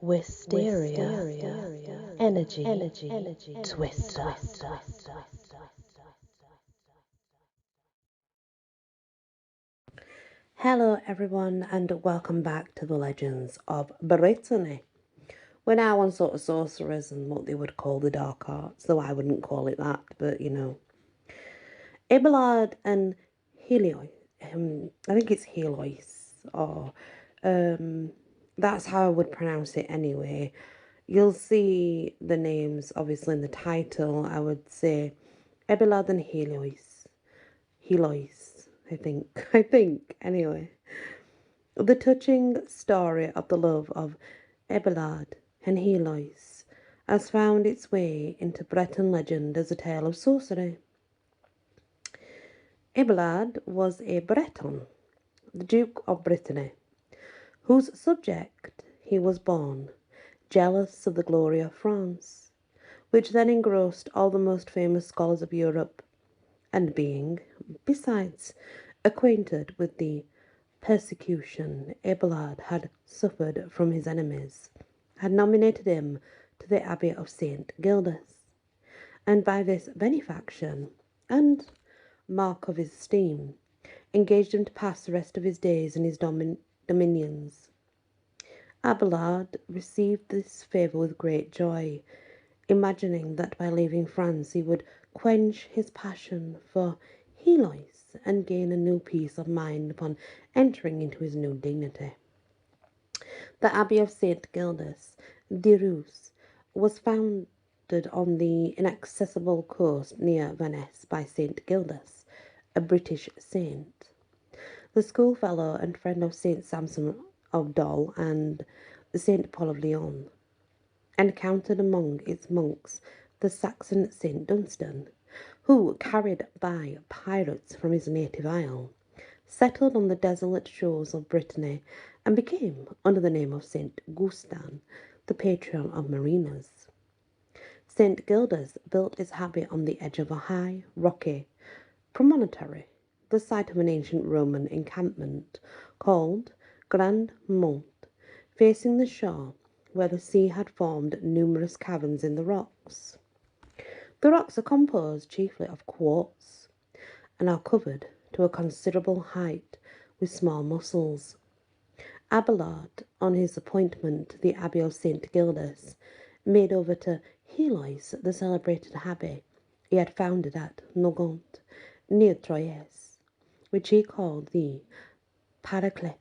Wysteria, energy, twister. Hello everyone and welcome back to the Legends of Britany. We're now on sort of sorcerers and what they would call the dark arts, though I wouldn't call it that, but you know. Abelard and Heloise, I think it's Heloise, or that's how I would pronounce it anyway. You'll see the names obviously in the title. I would say Abelard and Heloise. Heloise, I think, anyway. The touching story of the love of Abelard and Heloise has found its way into Breton legend as a tale of sorcery. Abelard was a Breton, the Duke of Britanny, whose subject he was born, jealous of the glory of France, which then engrossed all the most famous scholars of Europe, and being, besides, acquainted with the persecution Abelard had suffered from his enemies, had nominated him to the Abbey of St. Gildas, and by this benefaction and mark of his esteem, engaged him to pass the rest of his days in his dominions. Abelard received this favour with great joy, imagining that by leaving France he would quench his passion for Heloise and gain a new peace of mind upon entering into his new dignity. The Abbey of St. Gildas, de Rous, was founded on the inaccessible coast near Venice by St. Gildas, a British saint. The schoolfellow and friend of St. Samson of Dol and St. Paul of Lyon, encountered among its monks the Saxon St. Dunstan, who, carried by pirates from his native isle, settled on the desolate shores of Brittany and became, under the name of St. Gustan, the patron of mariners. St. Gildas built its abbey on the edge of a high, rocky promontory, the site of an ancient Roman encampment called Grand Mont, facing the shore, where the sea had formed numerous caverns in the rocks. The rocks are composed chiefly of quartz and are covered to a considerable height with small mussels. Abelard, on his appointment to the Abbey of St. Gildas, made over to Heloise the celebrated abbey he had founded at Nogent, near Troyes, which he called the Paraclete,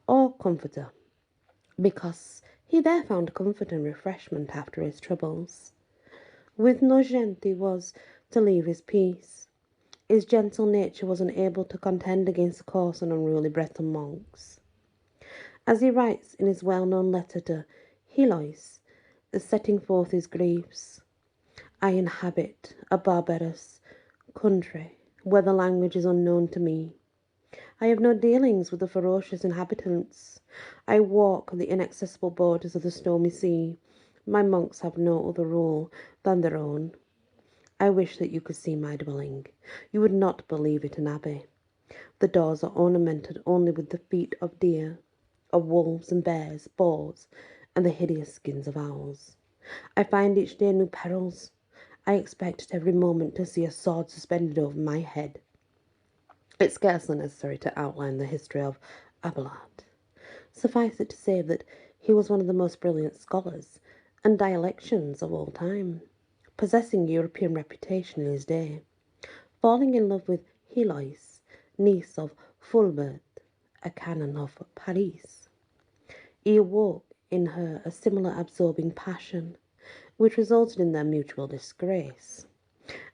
or Comforter, because he there found comfort and refreshment after his troubles. With Nogent he was to leave his peace. His gentle nature was unable to contend against the coarse and unruly Breton monks. As he writes in his well-known letter to Heloise, setting forth his griefs, I inhabit a barbarous country where the language is unknown to me. I have no dealings with the ferocious inhabitants. I walk the inaccessible borders of the stormy sea. My monks have no other rule than their own. I wish that you could see my dwelling. You would not believe it an abbey. The doors are ornamented only with the feet of deer, of wolves and bears, boars, and the hideous skins of owls. I find each day new perils. I expect at every moment to see a sword suspended over my head. It's scarcely necessary to outline the history of Abelard. Suffice it to say that he was one of the most brilliant scholars and dialecticians of all time, possessing European reputation in his day, falling in love with Heloise, niece of Fulbert, a canon of Paris. He awoke in her a similar absorbing passion, which resulted in their mutual disgrace,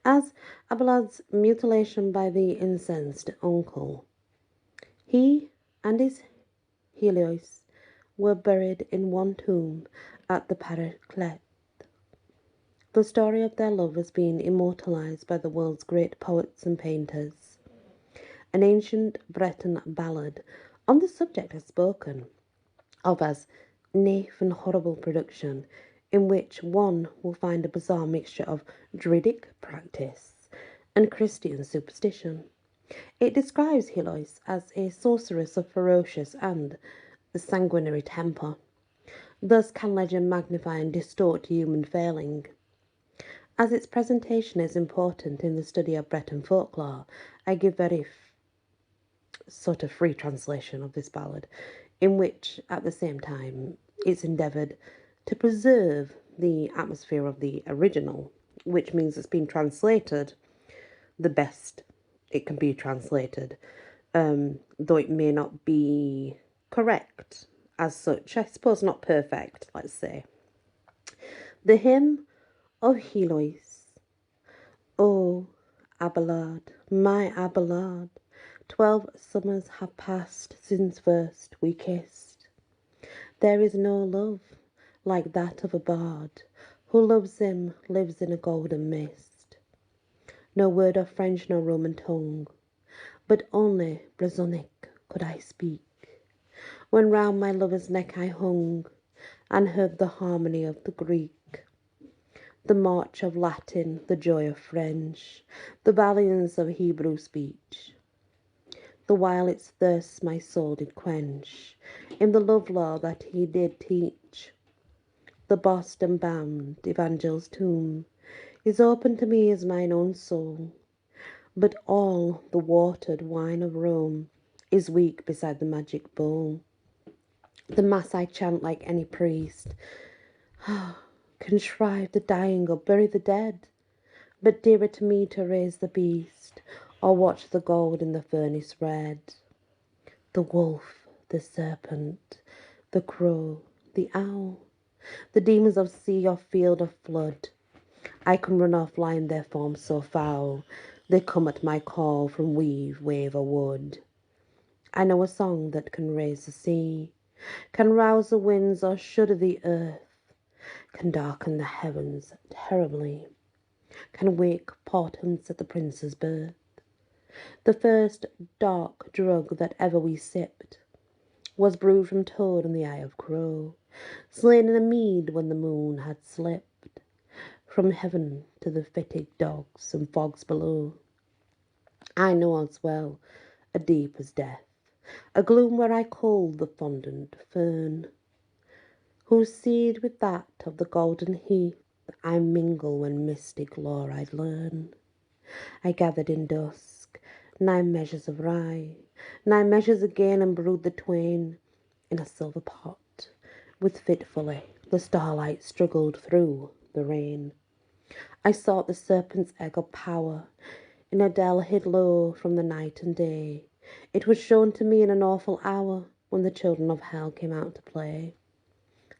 as Abelard's mutilation by the incensed uncle. He and his Heloise were buried in one tomb at the Paraclete. The story of their love has been immortalized by the world's great poets and painters. An ancient Breton ballad on the subject is spoken of as naif and horrible production, in which one will find a bizarre mixture of Druidic practice and Christian superstition. It describes Heloise as a sorceress of ferocious and sanguinary temper, Thus can legend magnify and distort human failing. As its presentation is important in the study of Breton folklore, I give very sort of free translation of this ballad, in which, at the same time, it's endeavoured to preserve the atmosphere of the original, which means it's been translated the best it can be translated, though it may not be correct as such. I suppose not perfect, let's say. The Hymn of Heloise. Oh, Abelard, my Abelard, 12 summers have passed since first we kissed. There is no love like that of a bard who loves him lives in a golden mist. No word of French, no Roman tongue, but only Brazonic could I speak, when round my lover's neck I hung, and heard the harmony of the Greek, the march of Latin, the joy of French, the valiance of Hebrew speech, the while its thirst my soul did quench, in the love law that he did teach. The Boston bound evangel's tomb is open to me as mine own soul, but all the watered wine of Rome is weak beside the magic bowl. The mass I chant like any priest, contrive the dying or bury the dead, but dearer to me to raise the beast, or watch the gold in the furnace red. The wolf, the serpent, the crow, the owl, the demons of sea or field or flood, I can run or fly in their forms so foul, they come at my call from weave, wave, or wood. I know a song that can raise the sea, can rouse the winds or shudder the earth, can darken the heavens terribly, can wake portents at the prince's birth. The first dark drug that ever we sipped was brewed from toad in the eye of crow, slain in a mead when the moon had slipped from heaven to the fetid dogs and fogs below. I know as well a deep as death, a gloom where I cull the fondant fern, whose seed with that of the golden heath I mingle when mystic lore I'd learn. I gathered in dusk 9 measures of rye, 9 measures again, and brewed the twain in a silver pot, with fitfully the starlight struggled through the rain. I sought the serpent's egg of power in a dell hid low from the night and day. It was shown to me in an awful hour when the children of hell came out to play.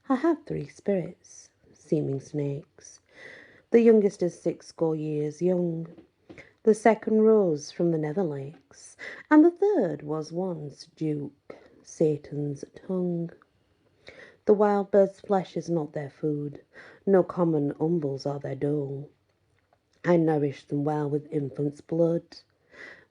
I have 3 spirits, seeming snakes. The youngest is 60 years young. The second rose from the nether lakes, and the third was once Duke, Satan's tongue. The wild bird's flesh is not their food, no common umbles are their dole. I nourish them well with infant's blood,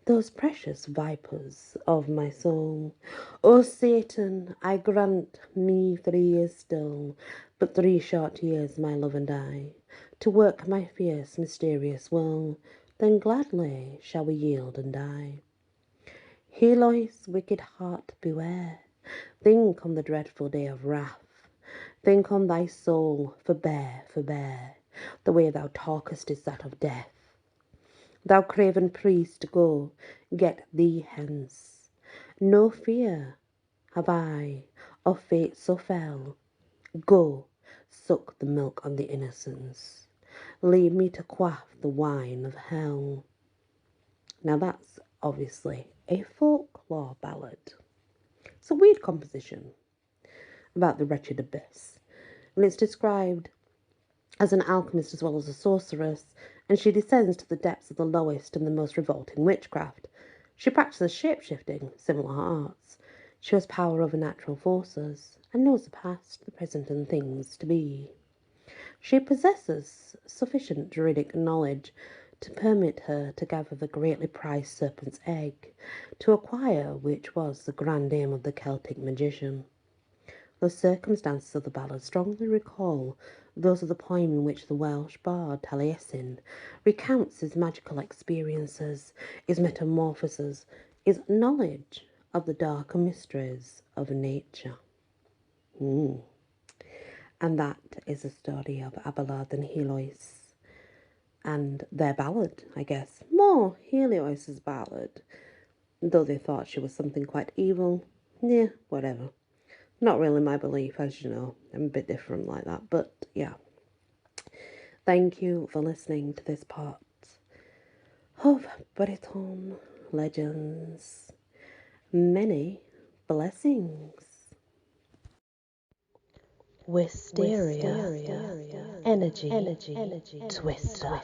those precious vipers of my soul. O Satan, I grant me 3 years still, but 3 short years, my love and I, to work my fierce, mysterious will, then gladly shall we yield and die. Heloise, wicked heart, beware, think on the dreadful day of wrath, think on thy soul, forbear, forbear, the way thou talkest is that of death. Thou craven priest, go, get thee hence. No fear have I of fate so fell. Go, suck the milk of the innocents. Leave me to quaff the wine of hell. Now that's obviously a folklore ballad. It's a weird composition about the wretched abyss, and it's described as an alchemist as well as a sorceress, and she descends to the depths of the lowest and the most revolting witchcraft. She practices shape-shifting, similar arts. She has power over natural forces, and knows the past, the present, and things to be. She possesses sufficient druidic knowledge to permit her to gather the greatly prized serpent's egg, to acquire which was the grand aim of the Celtic magician. The circumstances of the ballad strongly recall those of the poem in which the Welsh bard Taliesin recounts his magical experiences, his metamorphoses, his knowledge of the darker mysteries of nature. And that is the story of Abelard and Heloise and their ballad, I guess. More Heloise's ballad, though they thought she was something quite evil. Yeah, whatever. Not really my belief, as you know. I'm a bit different like that, but yeah. Thank you for listening to this part of Breton Legends. Many blessings. Wysteria, energy, twister.